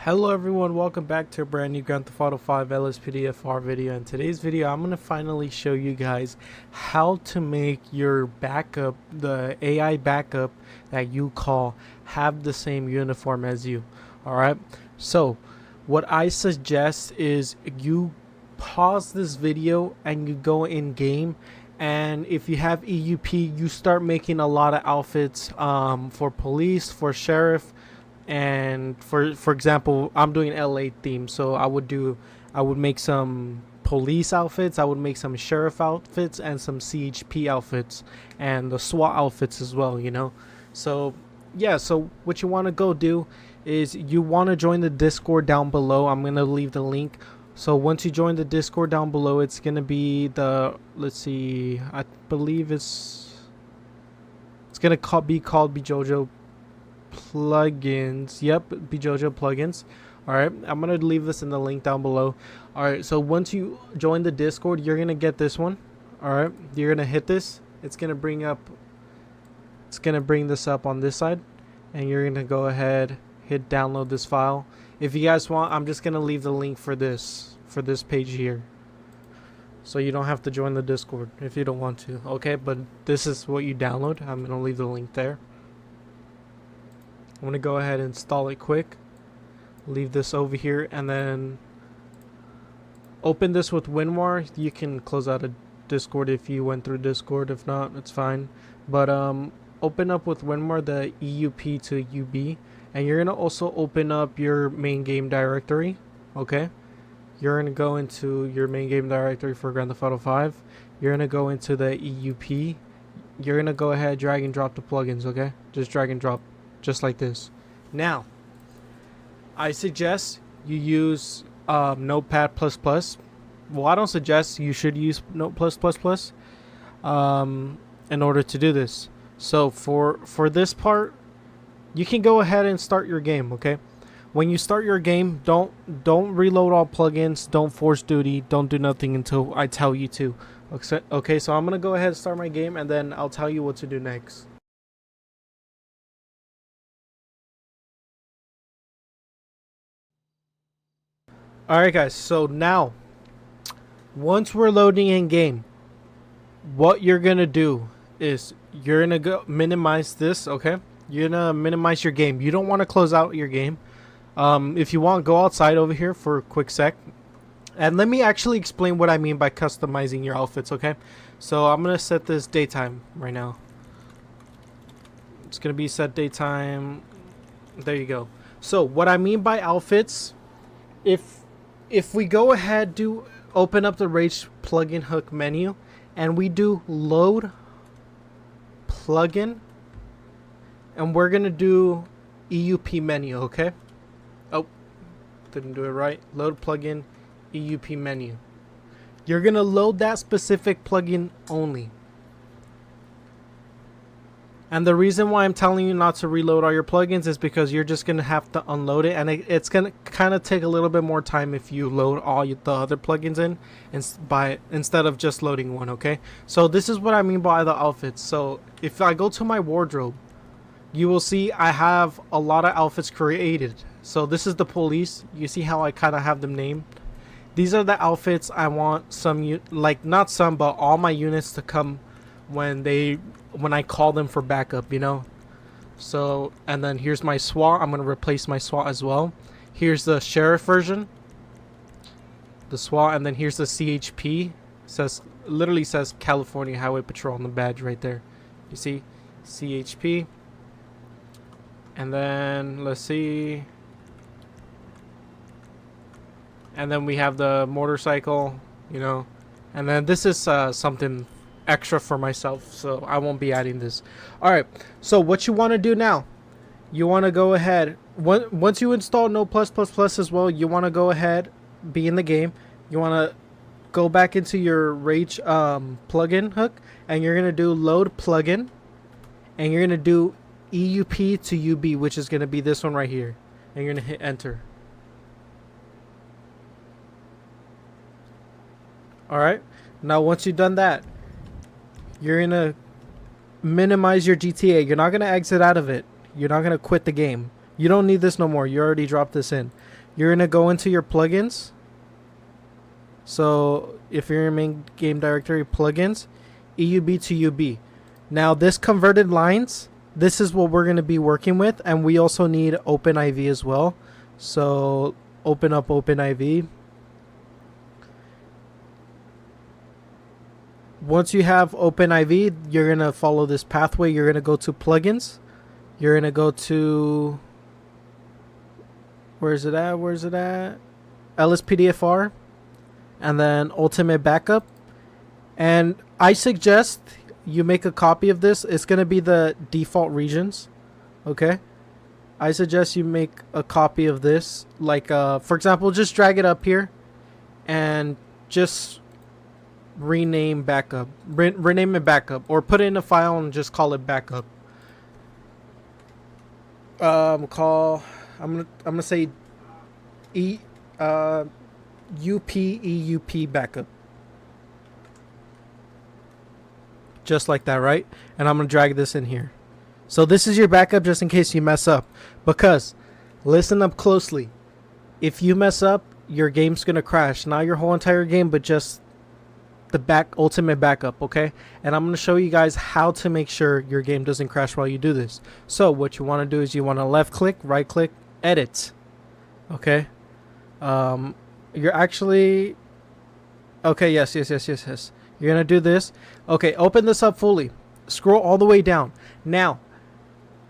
Hello everyone, welcome back to a brand new Grand Theft Auto 5 LSPDFR video. In today's video, I'm going to finally show you guys how to make your backup, the AI backup that you call, have the same uniform as you. Alright, so what I suggest is you pause this video and you go in game, and if you have EUP, you start making a lot of outfits for police, for sheriff, and for example, I'm doing LA theme, so I would make some police outfits, I would make some sheriff outfits, and some CHP outfits, and the SWAT outfits as well, you know. So yeah, so what you want to go do is you want to join the Discord down below. I'm gonna leave the link. So once you join the Discord down below, it's gonna be the, let's see, I believe it's gonna be called Bijojo plugins. Yep, Bijojo plugins. Alright, I'm gonna leave this in the link down below. Alright, so once you join the Discord, you're gonna get this one. Alright, you're gonna hit this. It's gonna bring this up on this side, and you're gonna go ahead, hit download this file. If you guys want, I'm just gonna leave the link for this page here, so you don't have to join the Discord if you don't want to. Okay, but this is what you download. I'm gonna leave the link there. I'm gonna go ahead and install it quick, leave this over here, and then open this with WinRAR. You can close out of Discord if you went through Discord. If not, it's fine. But open up with WinRAR the EUP to UB, and you're gonna also open up your main game directory. Okay, you're gonna go into your main game directory for Grand Theft Auto 5. You're gonna go into the EUP. You're gonna go ahead, drag and drop the plugins. Okay, just drag and drop, just like this. Now, I suggest you use Notepad++. Well, I don't suggest, you should use Notepad++ in order to do this. So for this part, you can go ahead and start your game. Okay, when you start your game, don't reload all plugins, don't force duty, don't do nothing until I tell you to. Okay, so I'm gonna go ahead and start my game, and then I'll tell you what to do next. Alright guys, so now once we're loading in game, what you're gonna do is you're gonna go minimize this. Okay, you're gonna minimize your game. You don't want to close out your game. If you want, go outside over here for a quick sec, and let me actually explain what I mean by customizing your outfits. Okay, so I'm gonna set this daytime right now. It's gonna be set daytime. There you go. So what I mean by outfits, if we go ahead, open up the Rage plugin hook menu, and we do load plugin, and we're gonna do EUP menu. Okay, oh, didn't do it right. Load plugin, EUP menu. You're gonna load that specific plugin only. And the reason why I'm telling you not to reload all your plugins is because you're just going to have to unload it, and it's going to kind of take a little bit more time if you load all the other plugins in instead of just loading one. Okay, so this is what I mean by the outfits. So if I go to my wardrobe, you will see I have a lot of outfits created. So this is the police. You see how I kind of have them named? These are the outfits I want not some, but all my units to come when I call them for backup, you know. So, and then here's my SWAT. I'm gonna replace my SWAT as well. Here's the sheriff version, the SWAT, and then here's the CHP. Literally says California Highway Patrol on the badge right there. You see, CHP. And then let's see. And then we have the motorcycle, you know. And then this is something extra for myself, so I won't be adding this. Alright, so what you want to do now, you want to go ahead, once you install Notepad++ as well, you want to go ahead, be in the game, you want to go back into your Rage plugin hook, and you're going to do load plugin, and you're going to do EUP to UB, which is going to be this one right here, and you're going to hit enter. Alright, now once you've done that, you're gonna minimize your GTA. You're not gonna exit out of it. You're not gonna quit the game. You don't need this no more. You already dropped this in. You're going to go into your plugins. So if you're in main game directory, plugins, EUB to UB. Now this converted lines, this is what we're going to be working with. And we also need OpenIV as well. So open up OpenIV. Once you have OpenIV, you're going to follow this pathway. You're going to go to plugins. You're going to go to, where's it at? LSPDFR. And then ultimate backup. And I suggest you make a copy of this. It's going to be the default regions. Okay. I suggest you make a copy of this. Like, for example, just drag it up here. And just rename backup. Rename it backup. Or put it in a file and just call it backup. I'm gonna say UPEUP backup. Just like that, right? And I'm gonna drag this in here. So this is your backup just in case you mess up. Because listen up closely. If you mess up, your game's gonna crash. Not your whole entire game, but just the ultimate backup, okay? And I'm going to show you guys how to make sure your game doesn't crash while you do this. So what you want to do is you want to left click, right click, edit. Okay? You're actually, okay, yes. You're going to do this. Okay, open this up fully. Scroll all the way down. Now,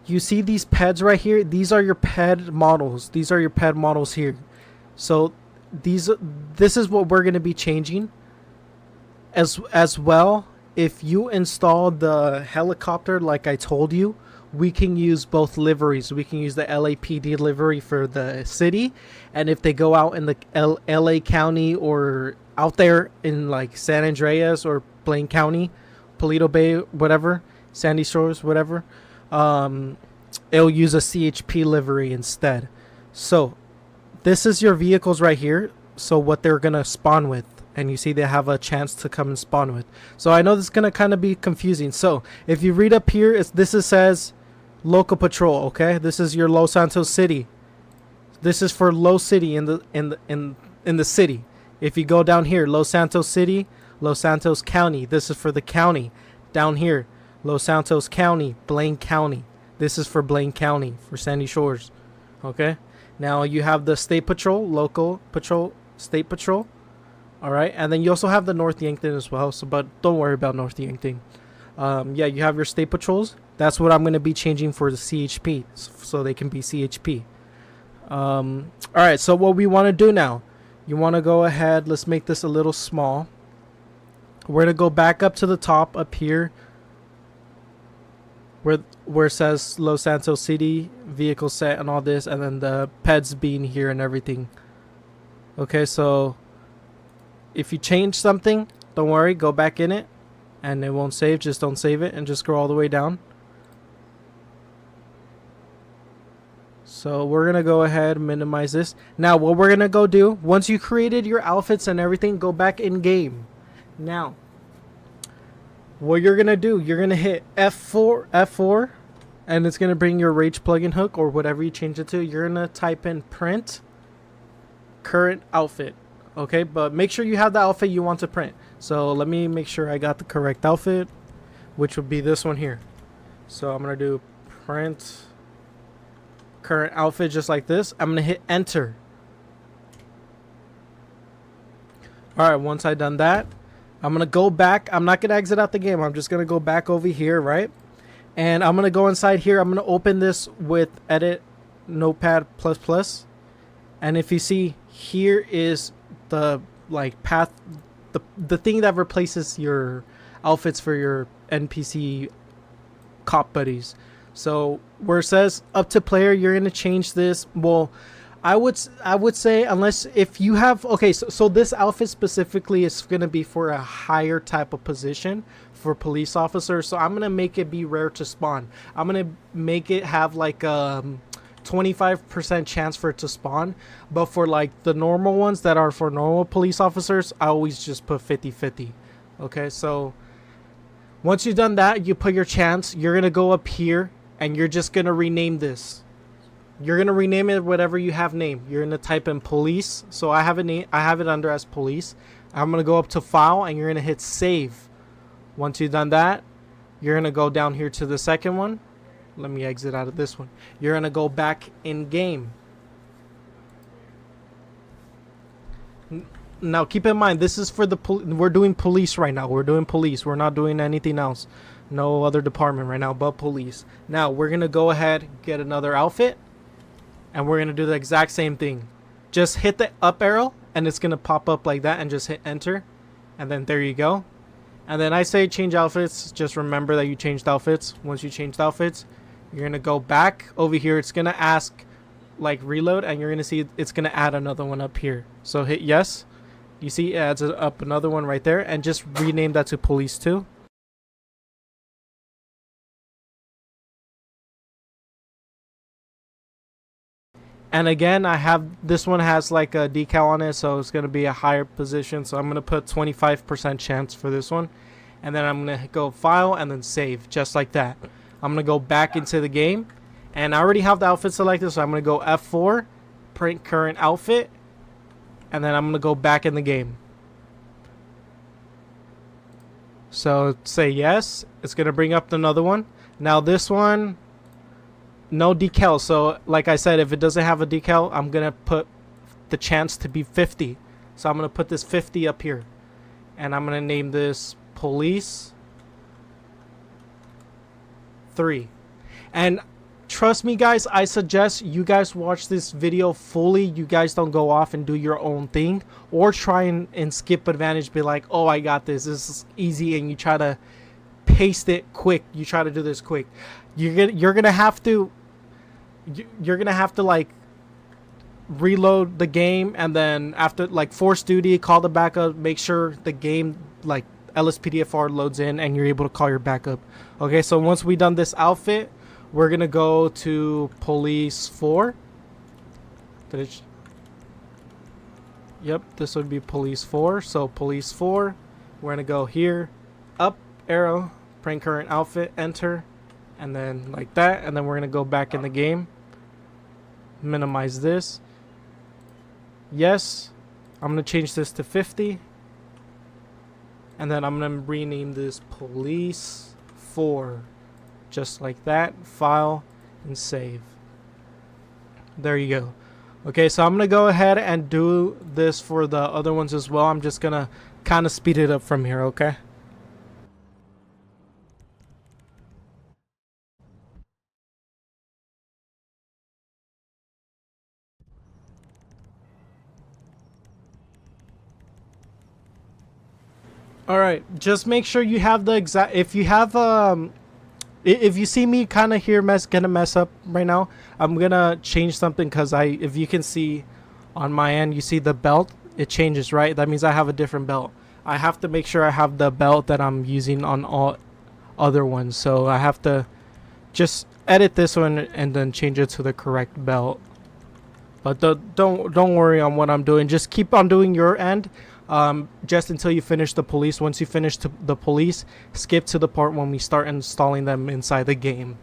you see these PEDs right here? These are your PED models. These are your PED models here. So this is what we're going to be changing. As well, if you install the helicopter like I told you, we can use both liveries. We can use the LAPD livery for the city, and if they go out in the LA County or out there in like San Andreas or Blaine County, Paleto Bay, whatever, Sandy Shores, whatever, it'll use a CHP livery instead. So this is your vehicles right here. So what they're gonna spawn with. And you see they have a chance to come and spawn with. So I know this is going to kind of be confusing. So if you read up here, says local patrol, okay? This is your Los Santos city. This is for Los City in the city. If you go down here, Los Santos City, Los Santos County. This is for the county. Down here, Los Santos County, Blaine County. This is for Blaine County, for Sandy Shores. Okay? Now you have the state patrol, local patrol, state patrol. All right, and then you also have the North Yankton as well. So, but don't worry about North Yankton. Yeah, you have your state patrols. That's what I'm going to be changing for the CHP, so they can be CHP. All right, so what we want to do now, you want to go ahead. Let's make this a little small. We're going to go back up to the top up here, where it says Los Santos City vehicle set and all this, and then the PEDs being here and everything. Okay, so if you change something, don't worry, go back in it and it won't save. Just don't save it and just scroll all the way down. So we're going to go ahead and minimize this. Now what we're going to go do, once you created your outfits and everything, go back in game. Now, what you're going to do, you're going to hit F4, and it's going to bring your Rage plugin hook or whatever you change it to. You're going to type in print current outfit. Okay, but make sure you have the outfit you want to print. So let me make sure I got the correct outfit, which would be this one here. So I'm going to do print current outfit just like this. I'm going to hit enter. All right, once I've done that, I'm going to go back. I'm not going to exit out the game. I'm just going to go back over here, right? And I'm going to go inside here. I'm going to open this with edit notepad++. And if you see, here is the like path, the thing that replaces your outfits for your NPC cop buddies. So where it says up to player, you're going to change this. Well, I would say, unless if you have, okay, so this outfit specifically is going to be for a higher type of position for police officers. So I'm going to make it be rare to spawn. I'm going to make it have like 25% chance for it to spawn, but for like the normal ones that are for normal police officers, I always just put 50-50. Okay, so once you've done that, you put your chance. You're going to go up here and you're just going to rename this. You're gonna rename it whatever you have named. You're gonna type in police. So I have it under as police. I'm gonna go up to file and you're gonna hit save. Once you've done that, you're gonna go down here to the second one. Let me exit out of this one. You're gonna go back in game. Now keep in mind, this is for the we're doing police right now. We're doing police. We're not doing anything else. No other department right now but police. Now we're gonna go ahead, get another outfit, and we're gonna do the exact same thing. Just hit the up arrow and it's gonna pop up like that, and just hit enter, and then there you go. And then I say change outfits. Just remember that you changed outfits. Once you changed outfits, you're gonna go back over here. It's gonna ask like reload, and you're gonna see it's gonna add another one up here. So hit yes. You see it adds up another one right there, and just rename that to police 2. And again, I have this one has like a decal on it, so it's going to be a higher position. So I'm going to put 25% chance for this one. And then I'm going to go file and then save, just like that. I'm going to go back into the game. And I already have the outfit selected, so I'm going to go F4, print current outfit. And then I'm going to go back in the game. So say yes. It's going to bring up another one. Now this one, no decal. So like I said, if it doesn't have a decal, I'm going to put the chance to be 50. So I'm going to put this 50 up here. And I'm going to name this police 3. And trust me guys, I suggest you guys watch this video fully. You guys don't go off and do your own thing, or try and skip advantage, be like, oh, I got this is easy, and you try to paste it quick. You try to do this quick. You're gonna have to like reload the game, and then after like force duty, call the backup, make sure the game like LSPDFR loads in and you're able to call your backup. Okay, so once we done this outfit, we're gonna go to police 4. Yep, this would be police 4. So police 4, we're gonna go here, up arrow, print current outfit, enter, and then like that, and then we're gonna go back in the game, minimize this. Yes, I'm gonna change this to 50, and then I'm gonna rename this police 4, just like that. File and save. There you go. Okay, so I'm gonna go ahead and do this for the other ones as well. I'm just gonna kind of speed it up from here. Okay. All right, just make sure you have the exact, if you have if you see me kind of here gonna mess up right now, I'm gonna change something, because if you can see on my end, you see the belt, it changes, right? That means I have a different belt. I have to make sure I have the belt that I'm using on all other ones, so I have to just edit this one and then change it to the correct belt. But don't worry on what I'm doing. Just keep on doing your end. Just until you finish the police. Once you finish the police, skip to the part when we start installing them inside the game.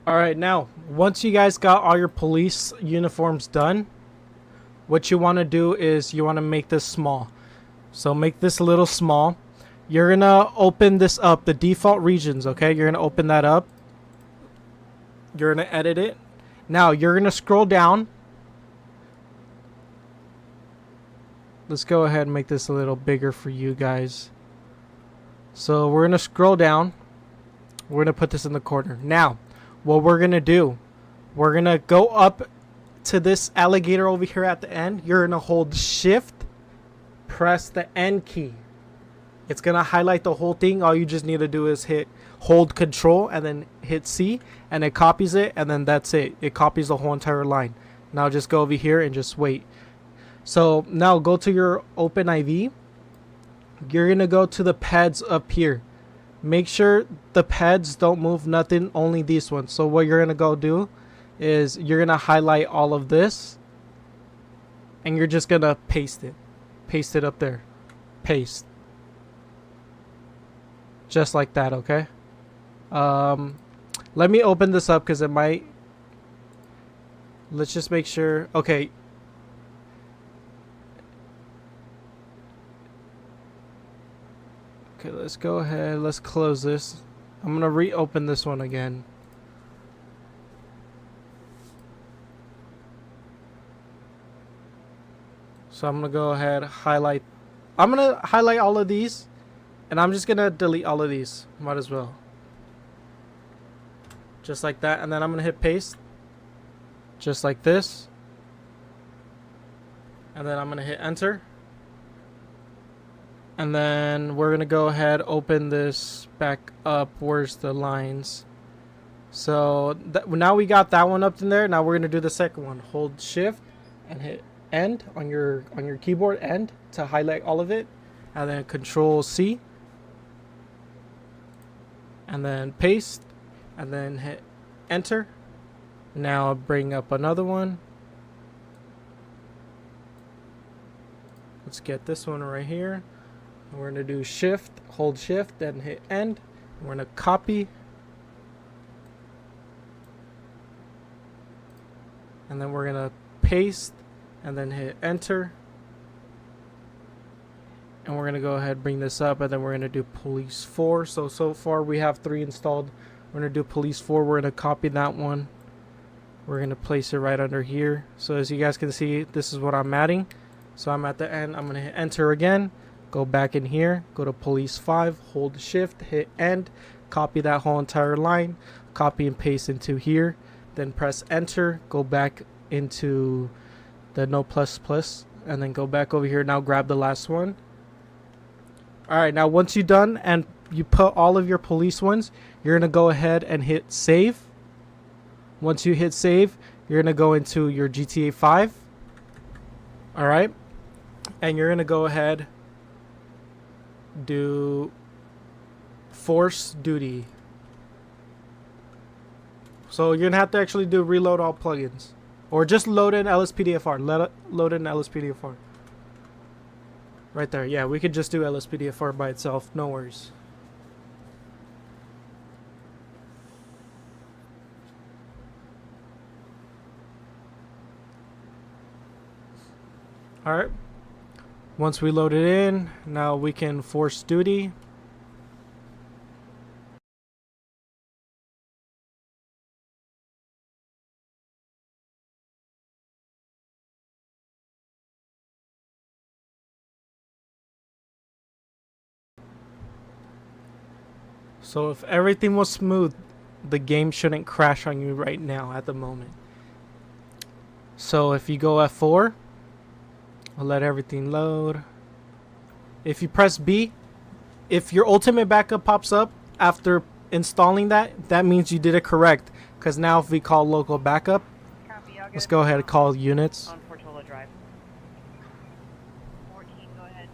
Alright, now, once you guys got all your police uniforms done, what you want to do is you want to make this small. So make this a little small. You're going to open this up, the default regions, okay? You're going to open that up. You're going to edit it. Now, you're going to scroll down. Let's go ahead and make this a little bigger for you guys. So we're going to scroll down. We're going to put this in the corner. Now, what we're going to do, we're going to go up to this alligator over here at the end. You're going to hold shift, press the N key. It's going to highlight the whole thing. All you just need to do is hold control and then hit C, and it copies it, and then that's it. It copies the whole entire line. Now just go over here and just wait. So now go to your OpenIV, you're gonna go to the pads up here. Make sure the pads don't move nothing, only these ones. So what you're gonna go do is you're gonna highlight all of this and you're just gonna paste it up there. Paste, just like that. Okay, let me open this up because it might, let's just make sure. Okay, let's go ahead, let's close this. I'm gonna reopen this one again. So I'm gonna go ahead, highlight. I'm gonna highlight all of these, and I'm just gonna delete all of these. Might as well. Just like that, and then I'm gonna hit paste. Just like this. And then I'm gonna hit enter. And then we're gonna go ahead, open this back up. Where's the lines? So now we got that one up in there. Now we're gonna do the second one. Hold shift and hit end on your keyboard, end, to highlight all of it, and then control C, and then paste, and then hit enter. Now bring up another one. Let's get this one right here. We're gonna do shift, hold shift, then hit end. We're gonna copy, and then we're gonna paste, and then hit enter. And we're gonna go ahead, bring this up, and then we're gonna do police 4. So far we have 3 installed. We're gonna do police 4. We're gonna copy that one. We're gonna place it right under here. So as you guys can see, this is what I'm adding. So I'm at the end. I'm gonna hit enter again. Go back in here. Go to police 5. Hold shift. Hit end. Copy that whole entire line. Copy and paste into here. Then press enter. Go back into the no plus plus, and then go back over here. Now grab the last one. Alright, now once you're done and you put all of your police ones, you're gonna go ahead and hit save. Once you hit save, you're gonna go into your GTA 5. Alright, and you're gonna go ahead, do force duty. So you're gonna have to actually do reload all plugins. Or just load in LSPDFR. Load in LSPDFR. Right there. Yeah, we could just do LSPDFR by itself. No worries. Alright. Once we load it in, now we can force duty. So if everything was smooth, the game shouldn't crash on you right now at the moment. So if you go F4, I'll let everything load. If you press B, if your ultimate backup pops up after installing that, that means you did it correct. Because now if we call local backup, let's go ahead and call units. On Portola Drive. 14, go ahead.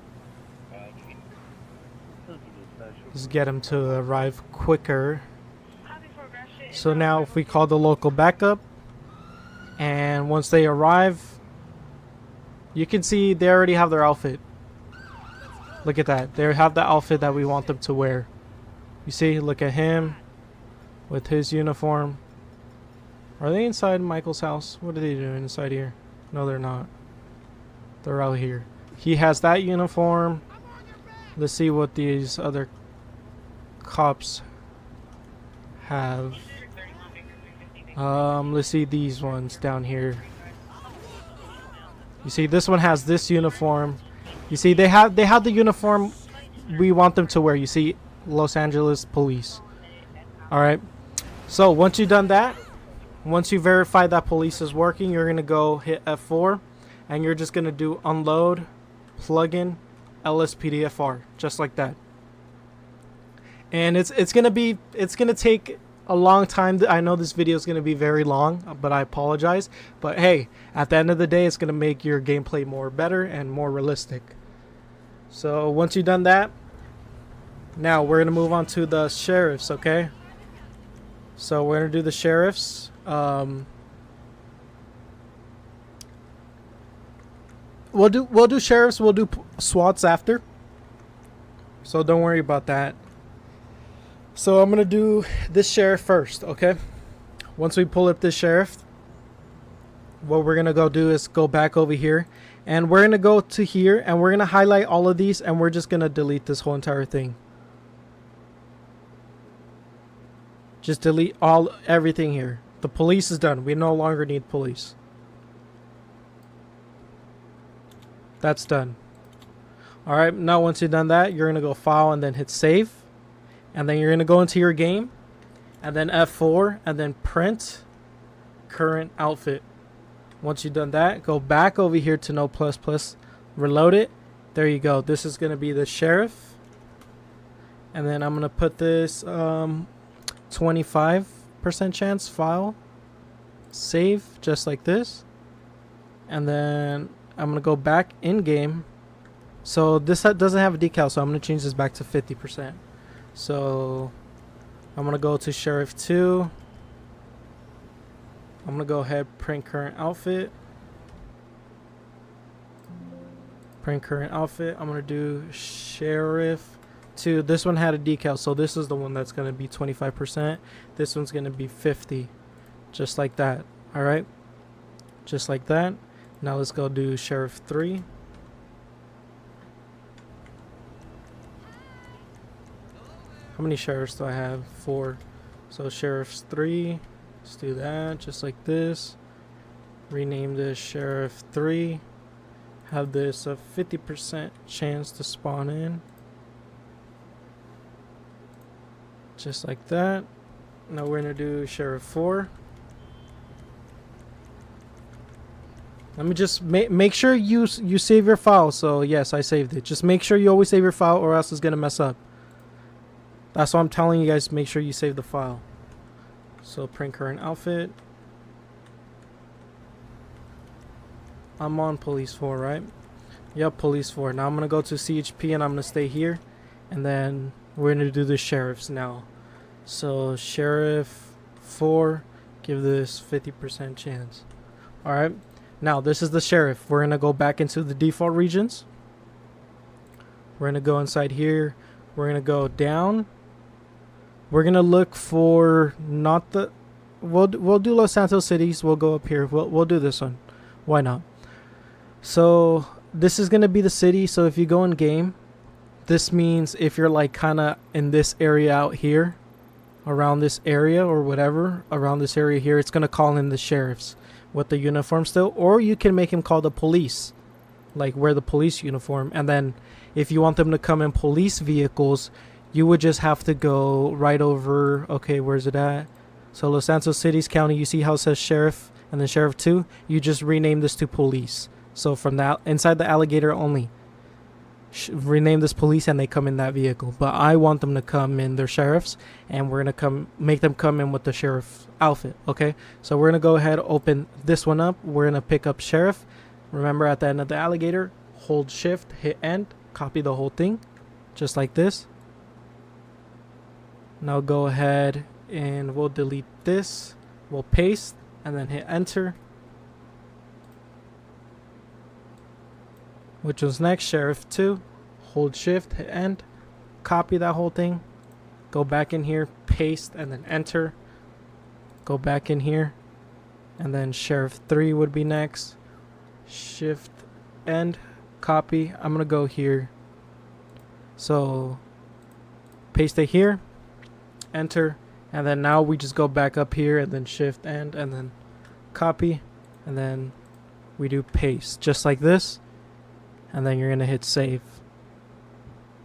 Just get them to arrive quicker. So now if we call the local backup, and once they arrive, you can see they already have their outfit. Look at that. They have the outfit that we want them to wear. You see, look at him with his uniform. Are they inside Michael's house? What are they doing inside here? No, they're not. They're out here. He has that uniform. Let's see what these other cops have. Let's see these ones down here. You see, this one has this uniform. You see, they have the uniform we want them to wear. You see, Los Angeles Police. All right. So once you've done that, once you verify that police is working, you're gonna go hit F4, and you're just gonna do unload, plugin, LSPDFR, just like that. And it's gonna take a long time. I know this video is going to be very long, but I apologize. But hey, at the end of the day, it's going to make your gameplay more better and more realistic. So once you've done that, now we're gonna move on to the sheriffs. Okay, so we're gonna do the sheriffs. We'll do sheriffs. We'll do SWATs after. So don't worry about that. So I'm gonna do this sheriff first. Okay. Once we pull up this sheriff, what we're gonna go do is go back over here, and we're gonna go to here, and we're gonna highlight all of these, and we're just gonna delete this whole entire thing. Just delete everything here. The police is done. We no longer need police. That's done. Alright, now once you've done that, you're going to go file and then hit save. And then you're going to go into your game. And then F4 and then print current outfit. Once you've done that, go back over here to no plus plus. Reload it. There you go. This is going to be the sheriff. And then I'm going to put this 25% chance file. Save just like this. And then I'm going to go back in game. So this doesn't have a decal, so I'm going to change this back to 50%. So I'm going to go to Sheriff 2. I'm going to go ahead, print current outfit. Print current outfit. I'm going to do Sheriff 2. This one had a decal, so this is the one that's going to be 25%. This one's going to be 50. Just like that. All right. Just like that. Now let's go do Sheriff 3. How many sheriffs do I have? 4. So Sheriff's 3. Let's do that just like this. Rename this Sheriff 3. Have this a 50% chance to spawn in. Just like that. Now we're gonna do Sheriff 4. Let me just make sure you save your file. So yes, I saved it. Just make sure you always save your file, or else it's gonna mess up. That's why I'm telling you guys, make sure you save the file. So print current outfit. I'm on police 4, right? Yep, police 4. Now I'm gonna go to CHP and I'm gonna stay here, and then we're gonna do the sheriffs now. So Sheriff 4, give this 50% chance. All right. Now this is the sheriff. We're gonna go back into the default regions. We're gonna go inside here. We're gonna go down. We're gonna look for not the. We'll do Los Santos cities. We'll go up here. We'll do this one. Why not? So this is gonna be the city. So if you go in game, this means if you're like kind of in this area out here, around this area or whatever, around this area here, it's gonna call in the sheriffs with the uniform still, or you can make him call the police, like wear the police uniform. And then if you want them to come in police vehicles, you would just have to go right over. Okay, where's it at? So Los Santos Cities County, you see how it says sheriff and then sheriff 2? You just rename this to police. So from that inside the alligator only, rename this police and they come in that vehicle. But I want them to come in their sheriffs, and we're gonna make them come in with the sheriff outfit. Okay, so we're gonna go ahead, open this one up. We're gonna pick up sheriff. Remember, at the end of the alligator, hold shift, hit end, copy the whole thing just like this. Now go ahead and we'll delete this, we'll paste, and then hit enter. Which was next? Sheriff 2. Hold shift, hit end, copy that whole thing, go back in here, paste, and then enter. Go back in here, and then Sheriff 3 would be next. Shift end, copy. I'm gonna go here. So paste it here, enter, and then now we just go back up here and then shift end and then copy, and then we do paste just like this. And then you're gonna hit save.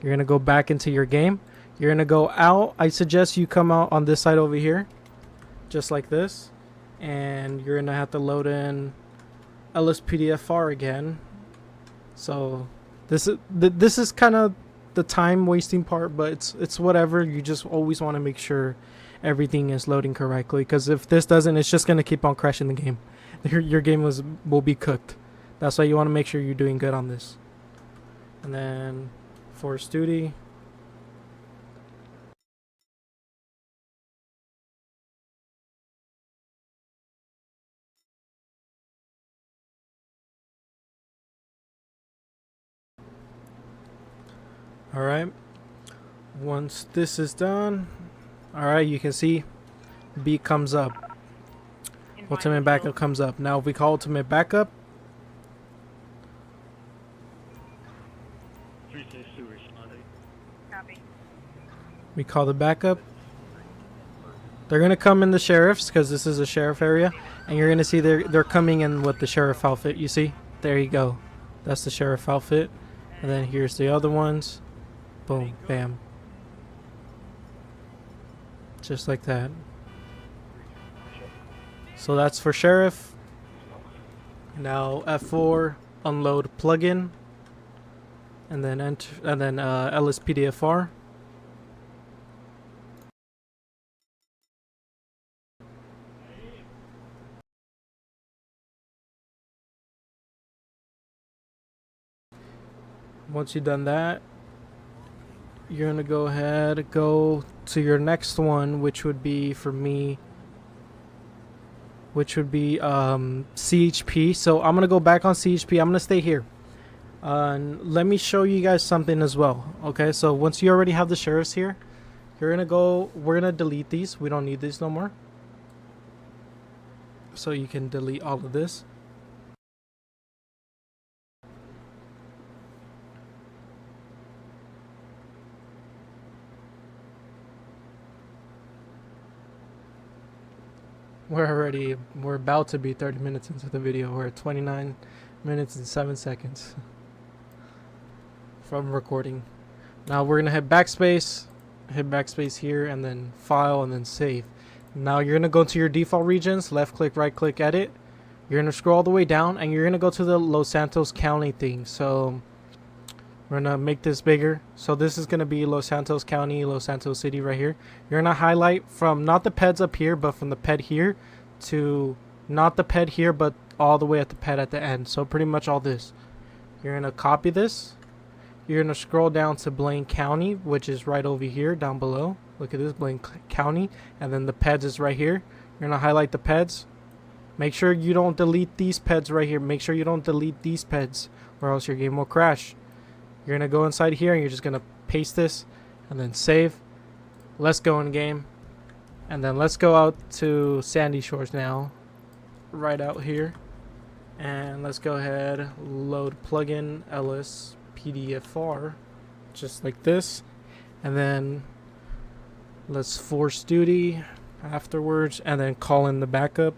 You're gonna go back into your game. You're gonna go out. I suggest you come out on this side over here, just like this, and you're gonna have to load in LSPDFR again. So this is kind of the time wasting part, but it's whatever. You just always want to make sure everything is loading correctly, because if this doesn't, it's just gonna keep on crashing the game. Your game will be cooked. That's why you want to make sure you're doing good on this. and then force duty. Alright, once this is done, alright, you can see B comes up. Ultimate backup comes up. Now if we call ultimate backup, we call the backup. They're gonna come in the sheriffs because this is a sheriff area, and you're gonna see they're coming in with the sheriff outfit. You see, there you go, that's the sheriff outfit, and then here's the other ones. Boom, bam, just like that. So that's for sheriff. Now F4, unload plugin, and then enter, and then LSPDFR. Once you've done that, you're gonna go ahead, go to your next one, which would be for me, which would be CHP. So I'm gonna go back on CHP. I'm gonna stay here. Let me show you guys something as well. Okay, so once you already have the sheriffs here, you're gonna go, we're gonna delete these. We don't need these no more. So you can delete all of this. We're about to be 30 minutes into the video. We're at 29 minutes and 7 seconds from recording. Now we're gonna hit backspace here, and then file, and then save. Now you're gonna go to your default regions, left click, right click, edit. You're gonna scroll all the way down, and you're gonna go to the Los Santos County thing. So we're gonna make this bigger. So this is gonna be Los Santos County, Los Santos City right here. You're gonna highlight from not the PEDs up here, but from the PED here to not the PED here, but all the way at the PED at the end. So pretty much all this. You're gonna copy this. You're gonna scroll down to Blaine County, which is right over here down below. Look at this, Blaine County, and then the PEDs is right here. You're gonna highlight the PEDs. Make sure you don't delete these PEDs right here. Make sure you don't delete these PEDs, or else your game will crash. You're gonna go inside here, and you're just gonna paste this and then save. Let's go in game, and then let's go out to Sandy Shores now, right out here, and let's go ahead, load plugin LSPDFR, just like this, and then let's force duty afterwards, and then call in the backup.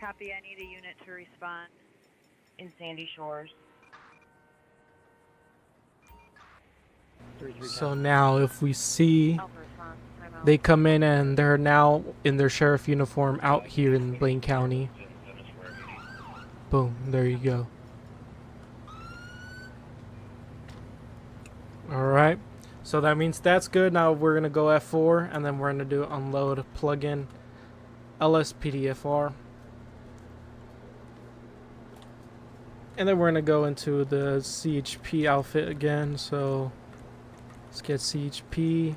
Copy, I need a unit to respond in Sandy Shores. So now if we see, they come in and they're now in their sheriff uniform out here in Blaine County. Boom, there you go. Alright, so that means that's good. Now we're gonna go F4, and then we're gonna do unload plugin LSPDFR. And then we're gonna go into the CHP outfit again. So let's get CHP.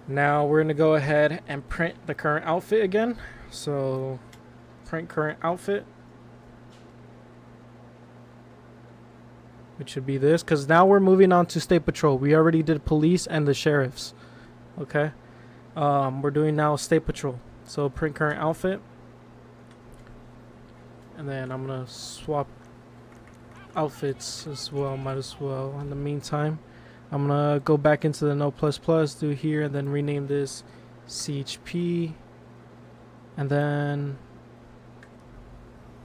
Now we're gonna go ahead and print the current outfit again. So print current outfit, which should be this, because now we're moving on to state patrol. We already did police and the sheriffs. Okay, we're doing now state patrol. So print current outfit. And then I'm gonna swap outfits as well, might as well. In the meantime, I'm gonna go back into the no++, do here, and then rename this CHP. And then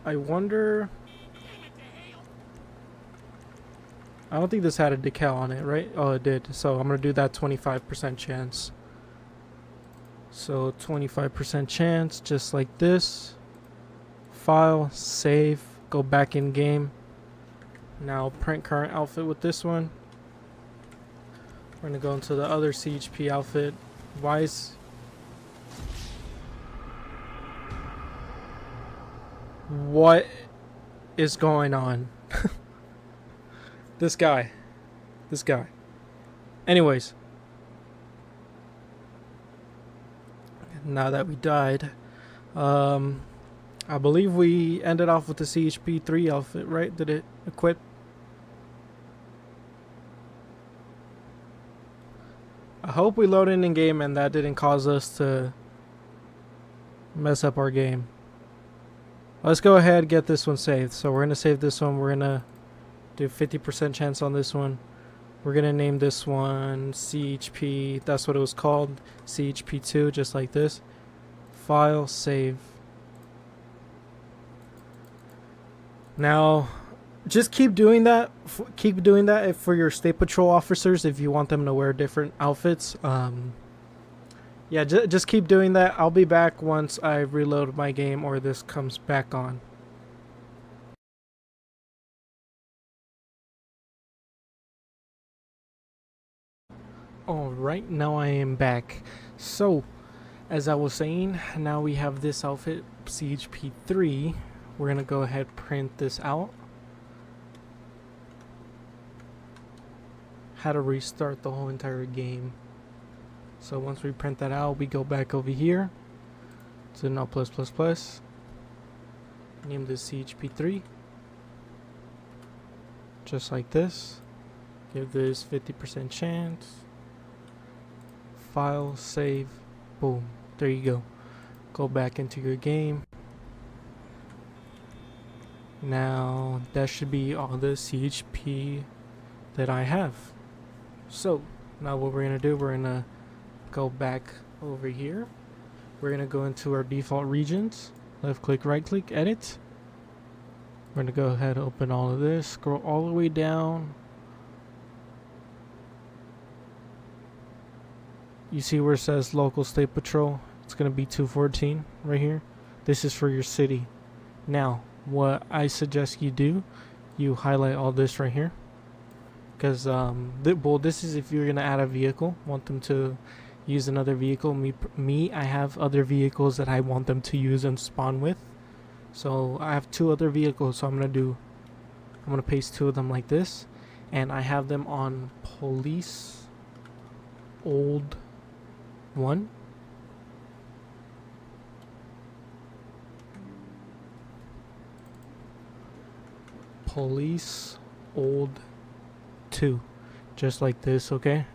I wonder, I don't think this had a decal on it, right? Oh, it did. So I'm gonna do that 25% chance. So 25% chance, just like this. File, save, go back in game, Now print current outfit with this one. We're gonna go into the other CHP outfit. What is going on? This guy. Anyways, now that we died, I believe we ended off with the CHP 3 outfit, right? Did it equip? I hope we loaded in game and that didn't cause us to mess up our game. Let's go ahead and get this one saved. So we're going to save this one. We're going to do 50% chance on this one. We're going to name this one CHP. That's what it was called. CHP2, just like this. File, save. Now, just keep doing that. Keep doing that for your state patrol officers if you want them to wear different outfits. Yeah, just keep doing that. I'll be back once I reload my game or this comes back on. Alright, now I am back. So, as I was saying, now we have this outfit, CHP3. We're going to go ahead and print this out. How to restart the whole entire game. So once we print that out, we go back over here to no+++. Name this CHP3. Just like this. Give this 50% chance. File, save, boom. There you go. Go back into your game. Now that should be all the CHP that I have. So now what we're gonna do, we're gonna go back over here. We're gonna go into our default regions. Left click, right click, edit. We're gonna go ahead and open all of this. Scroll all the way down. You see where it says local state patrol? It's gonna be 214 right here. This is for your city. Now, what I suggest you do, you highlight all this right here. Because this is if you're gonna add a vehicle, want them to use another vehicle. Me, I have other vehicles that I want them to use and spawn with. So I have 2 other vehicles. So I'm gonna paste 2 of them like this, and I have them on police old 1. Police old 2, just like this. Okay,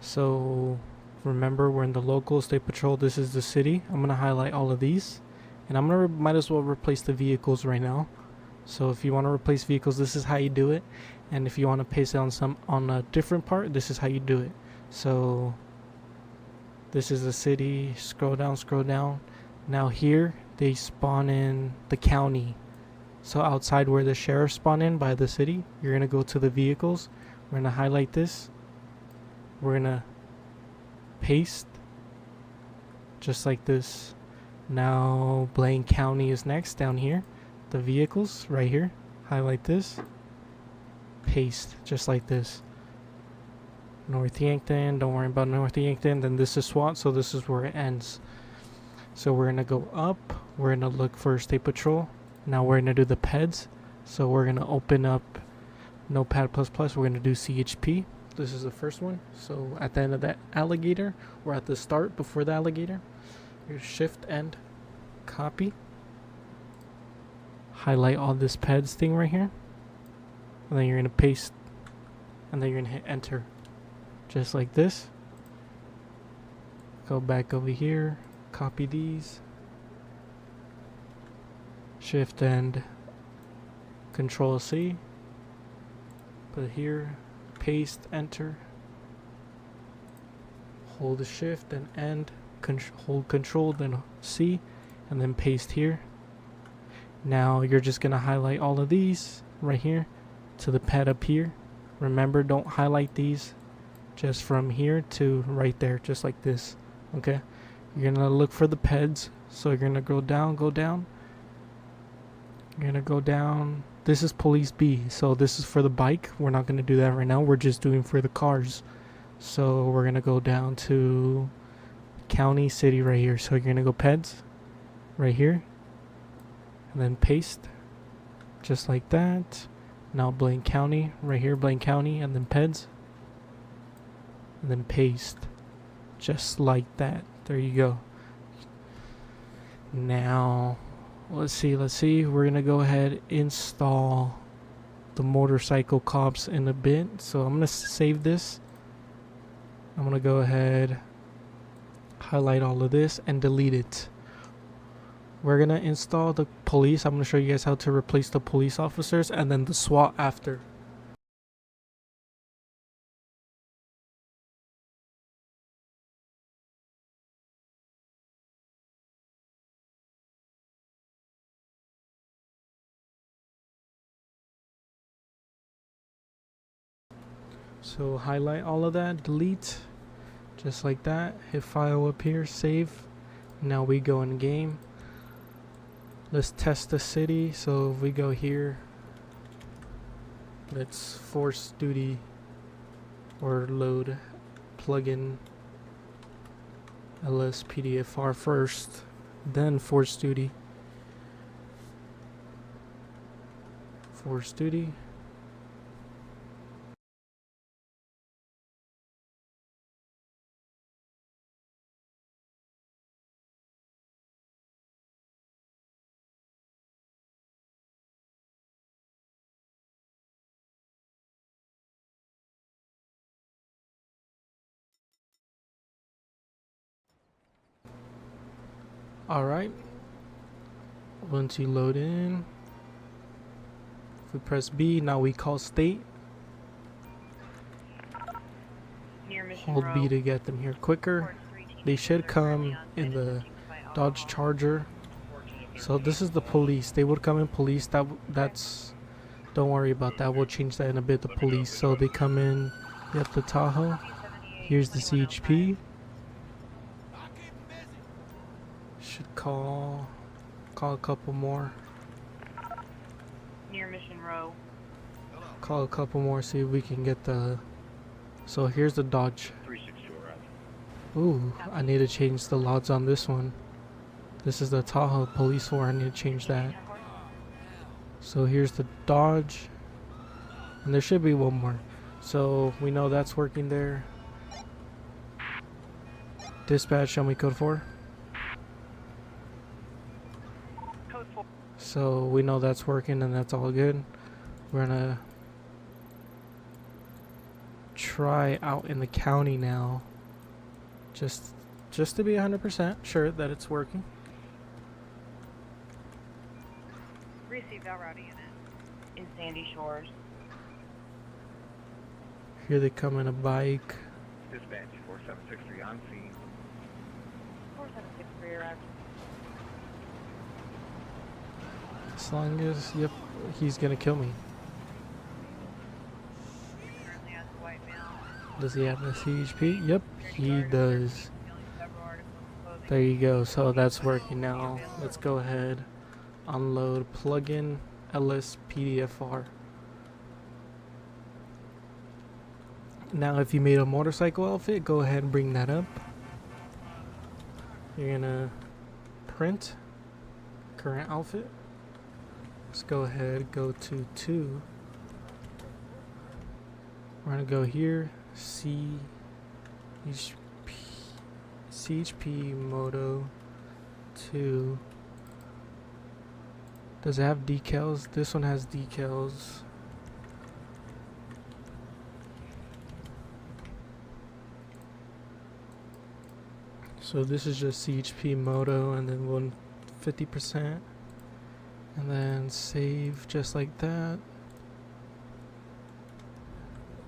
so remember, we're in the local state patrol. This is the city. I'm gonna highlight all of these, and I'm gonna might as well replace the vehicles right now. So if you want to replace vehicles, this is how you do it, and if you want to paste it on a different part, this is how you do it. So this is the city. Scroll down. Now here they spawn in the county. So outside where the sheriff spawn in by the city, you're gonna go to the vehicles. We're gonna highlight this. We're gonna paste just like this. Now Blaine County is next down here. The vehicles right here. Highlight this. Paste just like this. North Yankton, don't worry about North Yankton. Then this is SWAT, so this is where it ends. So we're gonna go up. We're gonna look for State Patrol. Now we're gonna do the PEDs. So we're gonna open up Notepad++. We're gonna do CHP. This is the first one. So at the end of that alligator, or at the start before the alligator, you shift and copy. Highlight all this PEDs thing right here. And then you're gonna paste. And then you're gonna hit enter. Just like this. Go back over here. Copy these. Shift and Control C. Put it here. Paste, enter. Hold the shift and end. Hold Control, then C, and then paste here. Now you're just gonna highlight all of these right here to the pad up here. Remember, don't highlight these, just from here to right there, just like this. Okay, you're gonna look for the PEDs. So you're gonna go down. You're gonna go down this is police B. So this is for the bike. We're not going to do that right now. We're just doing for the cars. So we're going to go down to county, city right here. So you're going to go PEDS right here. And then paste. Just like that. Now Blaine County right here. Blaine County and then PEDS. And then paste. Just like that. There you go. Now, let's see. We're going to go ahead install the motorcycle cops in a bit. So I'm going to save this. I'm going to go ahead, highlight all of this, and delete it. We're going to install the police. I'm going to show you guys how to replace the police officers and then the SWAT after. So highlight all of that, delete, just like that. Hit file up here, save. Now we go in game. Let's test the city. So if we go here, let's force duty or load plugin LSPDFR first, then force duty. Force duty. Alright, once you load in, if we press B, now we call state. Hold B to get them here quicker. They should come in the Dodge Charger. So this is the police. They would come in police. That's don't worry about that. We'll change that in a bit. The police. So they come in. Yep, the Tahoe. Here's the CHP. Should call a couple more. Near Mission Row. Call a couple more, see if we can get the. So here's the Dodge. Ooh, I need to change the logs on this one. This is the Tahoe Police 4. I need to change that. So here's the Dodge, and there should be one more. So we know that's working there. Dispatch, show me code 4. So we know that's working and that's all good. We're gonna try out in the county now, just to be 100% sure that it's working. Received our routing unit in Sandy Shores. Here they come in a bike. Dispatch 4763 on scene. 4763 arrived. As long as, yep, he's gonna kill me. Currently has a white male. Does he have the CHP? Yep, he does. There you go. So that's working now. Let's go ahead, unload plugin LSPDFR. Now if you made a motorcycle outfit, go ahead and bring that up. You're gonna print current outfit. Let's go ahead, go to 2. We're gonna go here, CHP Moto 2. Does it have decals? This one has decals. So this is just CHP Moto and then 150%. And then save just like that.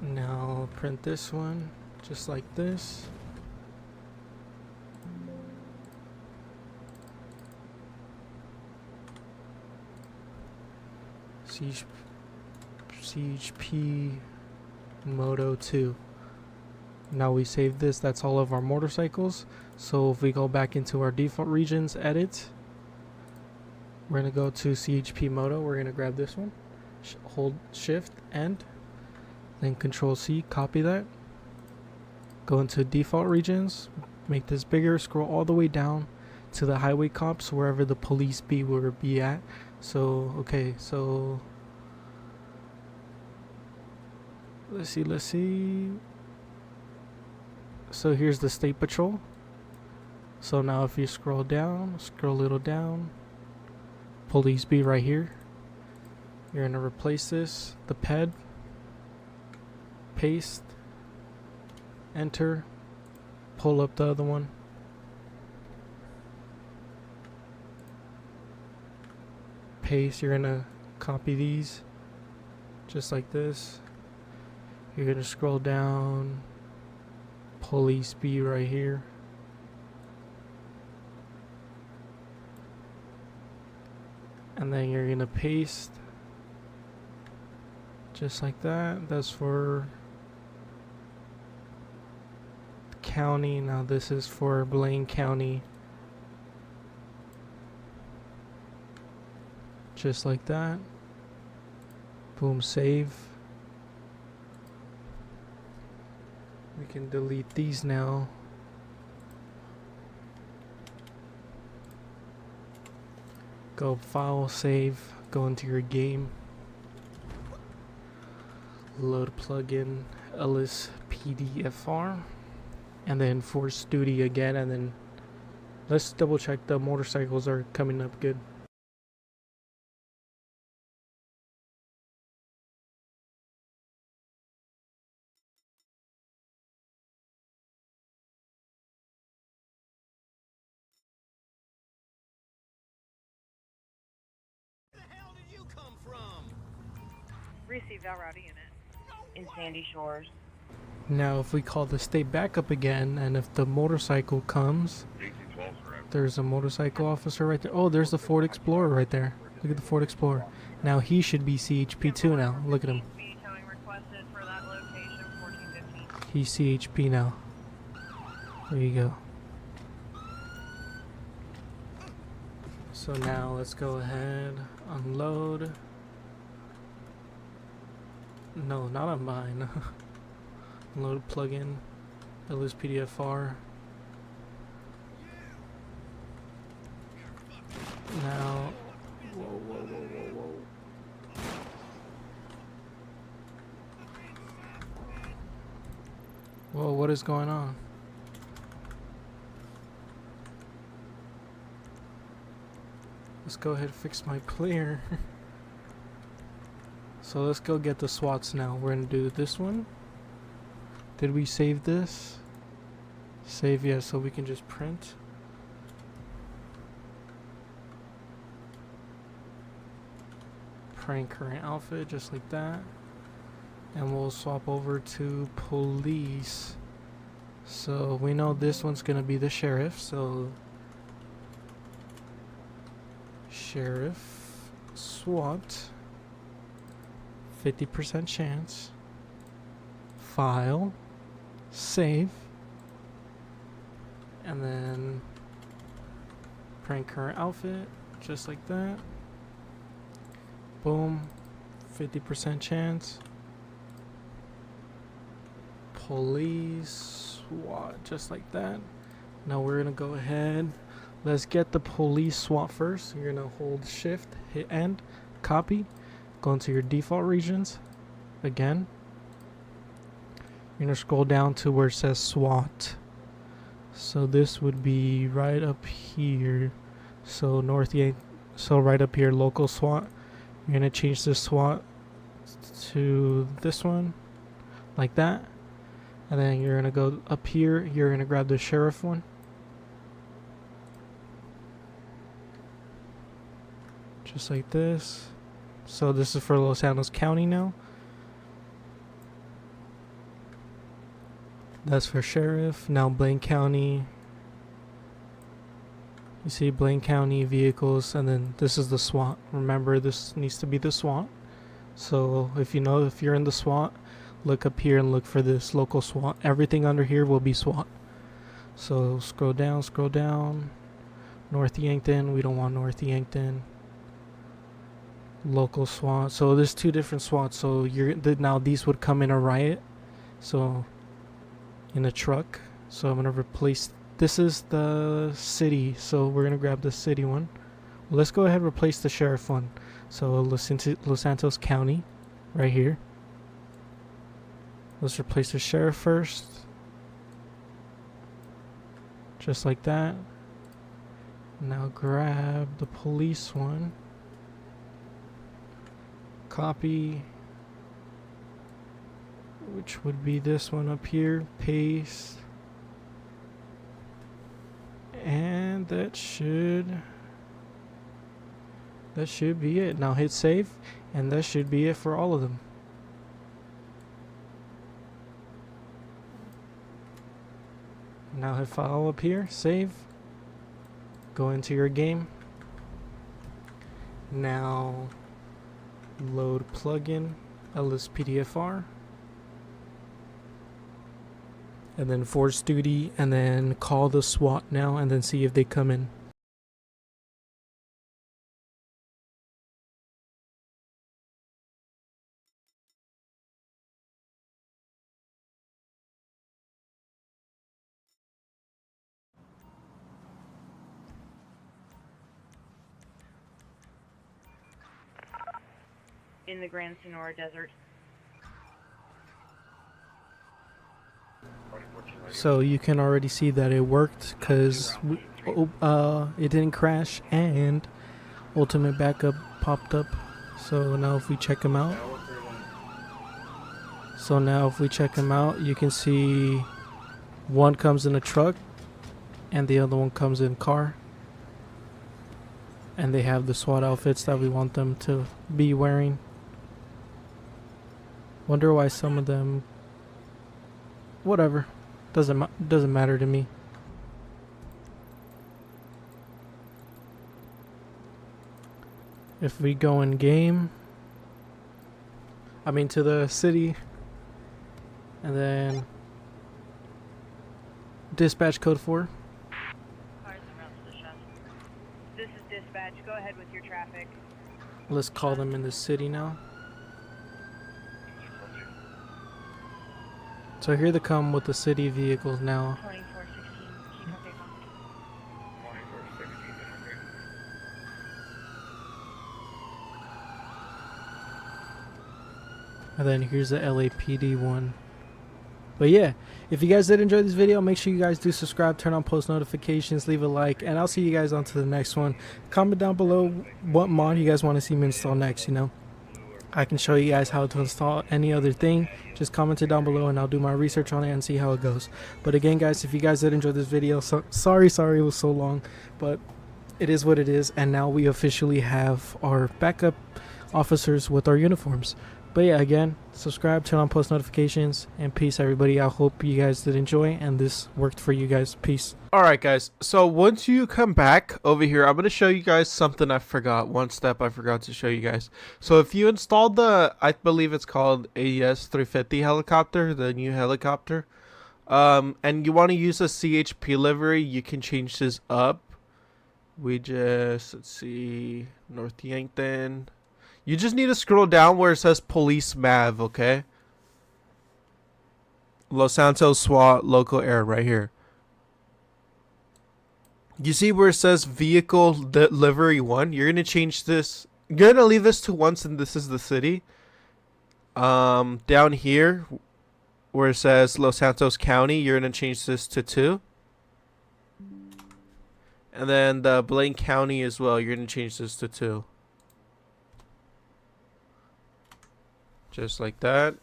Now print this one just like this. CHP Moto 2. Now we save this. That's all of our motorcycles. So if we go back into our default regions, edit, we're going to go to CHP Moto. We're going to grab this one. hold shift and then control C, copy that, go into default regions, make this bigger, scroll all the way down to the highway cops, wherever the police B will be at. So okay, so let's see. So here's the state patrol. So now if you scroll a little down, police B right here. You're gonna replace this, the ped, paste, enter, pull up the other one, paste. You're gonna copy these just like this. You're gonna scroll down, police B right here, and then you're gonna paste just like that. That's for county. Now this is for Blaine County. Just like that. Boom, save. We can delete these now. Go file, save, go into your game. Load plugin LSPDFR, and then force duty again, and then let's double check the motorcycles are coming up good. Where the hell did you come from? Received Alvarado unit in Sandy Shores. Now if we call the state back up again, and if the motorcycle comes, there's a motorcycle officer right there. Oh, there's the Ford Explorer right there. Look at the Ford Explorer. Now he should be CHP2 now. Look at him. Towing requested for that location, 1415. He's CHP now. There you go. So now let's go ahead, unload. No, not on mine. Load plugin, LSPDFR. Now, whoa. Whoa, what is going on? Let's go ahead and fix my clear. So let's go get the SWATs now. We're gonna do this one. Did we save this? Save, yes, so we can just print. Print current outfit, just like that. And we'll swap over to police. So we know this one's gonna be the sheriff, so sheriff, SWAT, 50% chance, file, save, and then print current outfit, just like that. Boom, 50% chance, police, SWAT, just like that. Now we're gonna go ahead, let's get the police SWAT first. You're gonna hold shift, hit end, copy, go into your default regions again. You're gonna scroll down to where it says SWAT. So this would be right up here. So so right up here, local SWAT. You're gonna change this SWAT to this one, like that. And then you're gonna go up here, you're gonna grab the sheriff one. Just like this. So this is for Los Angeles County now. That's for sheriff. Now Blaine County. You see Blaine County vehicles, and then this is the SWAT. Remember, this needs to be the SWAT. So if you're in the SWAT, look up here and look for this local SWAT. Everything under here will be SWAT. So scroll down. North Yankton, we don't want North Yankton. Local SWAT. So there's two different SWATs. So now these would come in a riot. So in a truck. So I'm gonna replace. This is the city. So we're gonna grab the city one. Well, let's go ahead and replace the sheriff one. So Los Santos County, right here. Let's replace the sheriff first. Just like that. Now grab the police one. Copy. Which would be this one up here. Paste. And that should be it. Now hit save. And that should be it for all of them. Now hit file up here, save, go into your game. Now load plugin LSPDFR, and then force duty, and then call the SWAT now, and then see if they come in. In the Grand Sonora Desert. So you can already see that it worked because it didn't crash and ultimate backup popped up. So now if we check them out, you can see one comes in a truck and the other one comes in car. And they have the SWAT outfits that we want them to be wearing. Wonder why some of them. Whatever, doesn't matter to me. If we go in game, I mean to the city, and then dispatch code 4. Cars en route to the shop. This is dispatch. Go ahead with your traffic. Let's call them in the city now. So here they come with the city vehicles now. 2416. Keep up, April. 2416. And then here's the LAPD one. But yeah, if you guys did enjoy this video, make sure you guys do subscribe, turn on post notifications, leave a like, and I'll see you guys on to the next one. Comment down below what mod you guys want to see me install next, you know. I can show you guys how to install any other thing. Just comment it down below and I'll do my research on it and see how it goes. But again guys, if you guys did enjoy this video, sorry it was so long, but it is what it is, and now we officially have our backup officers with our uniforms. But yeah, again, subscribe, turn on post notifications, and peace everybody. I hope you guys did enjoy and this worked for you guys. Peace. Alright guys, so once you come back over here, I'm going to show you guys something I forgot. One step I forgot to show you guys. So if you installed the, I believe it's called AES 350 helicopter, the new helicopter, and you want to use a CHP livery, you can change this up. We just, let's see, North Yankton. You just need to scroll down where it says Police MAV, okay? Los Santos SWAT Local Air right here. You see where it says Vehicle Livery 1? You're going to change this. You're going to leave this to 1 and this is the city. Down here where it says Los Santos County, you're going to change this to 2. And then the Blaine County as well, you're going to change this to 2. Just like that.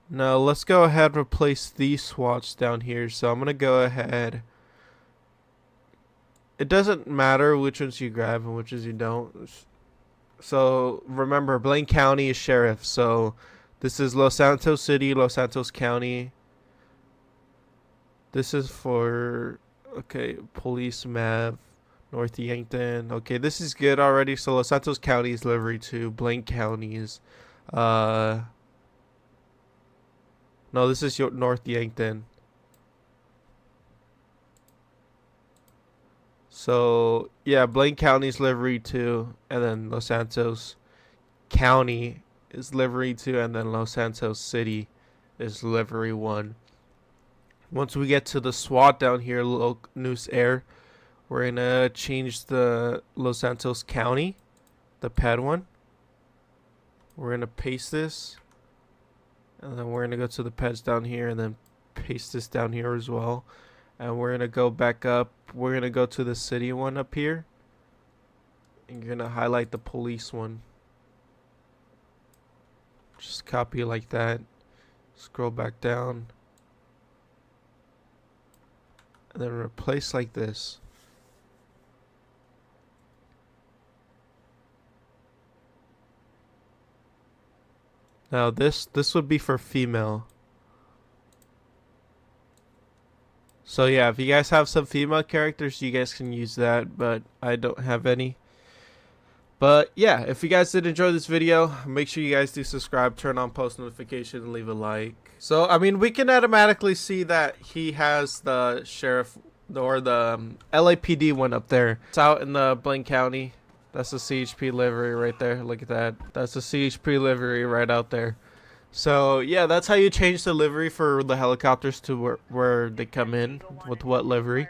Now let's go ahead and replace these SWATs down here. So I'm going to go ahead. It doesn't matter which ones you grab and which ones you don't. So remember, Blaine County is sheriff. So this is Los Santos City, Los Santos County. This is for, okay, Police MAV. North Yankton. Okay, this is good already. So Los Santos County is livery 2. Blaine County is no, this is your North Yankton. So yeah, Blaine County's livery 2, and then Los Santos County is livery 2, and then Los Santos City is livery 1. Once we get to the SWAT down here, News Air, we're gonna change the Los Santos County, the pad one. We're gonna paste this, and then we're gonna go to the pads down here, and then paste this down here as well. And we're gonna go back up. We're gonna go to the city one up here, and you're gonna highlight the police one. Just copy it like that. Scroll back down, and then replace like this. Now this would be for female. So yeah, if you guys have some female characters, you guys can use that, but I don't have any. But yeah, if you guys did enjoy this video, make sure you guys do subscribe, turn on post notifications, and leave a like. So I mean, we can automatically see that he has the sheriff or the LAPD one up there. It's out in the Blaine County. That's the CHP livery right there. Look at that. That's the CHP livery right out there. So yeah, that's how you change the livery for the helicopters to where they come in with what livery.